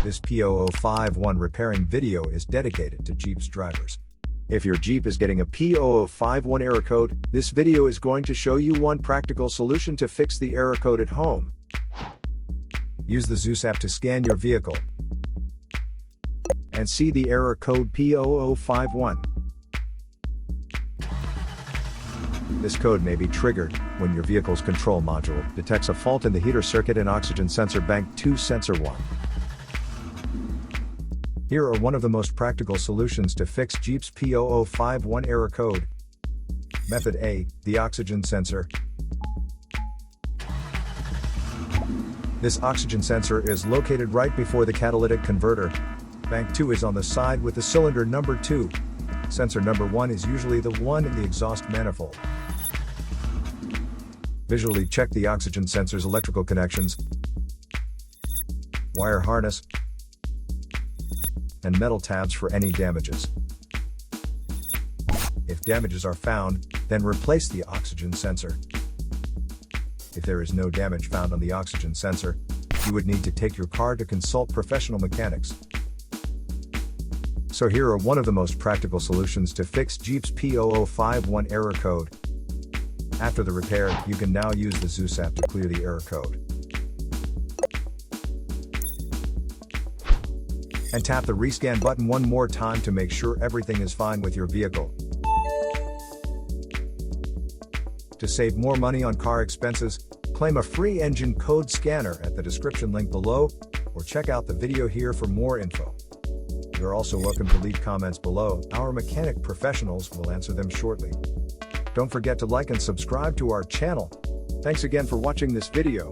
This P0051 repairing video is dedicated to Jeep's drivers. If your Jeep is getting a P0051 error code, this video is going to show you one practical solution to fix the error code at home. Use the Zeus app to scan your vehicle and see the error code P0051. This code may be triggered when your vehicle's control module detects a fault in the heater circuit and oxygen sensor bank 2 sensor 1. Here are one of the most practical solutions to fix Jeep's P0051 error code. Method A, the oxygen sensor. This oxygen sensor is located right before the catalytic converter. Bank 2 is on the side with the cylinder number 2. Sensor number 1 is usually the one in the exhaust manifold. Visually check the oxygen sensor's electrical connections, wire harness, and metal tabs for any damages. If damages are found, then replace the oxygen sensor. If there is no damage found on the oxygen sensor, you would need to take your car to consult professional mechanics. So here are one of the most practical solutions to fix Jeep's P0051 error code. After the repair, you can now use the Zeus app to clear the error code. And tap the rescan button one more time to make sure everything is fine with your vehicle. To save more money on car expenses, claim a free engine code scanner at the description link below, or check out the video here for more info. You're also welcome to leave comments below. Our mechanic professionals will answer them shortly. Don't forget to like and subscribe to our channel. Thanks again for watching this video.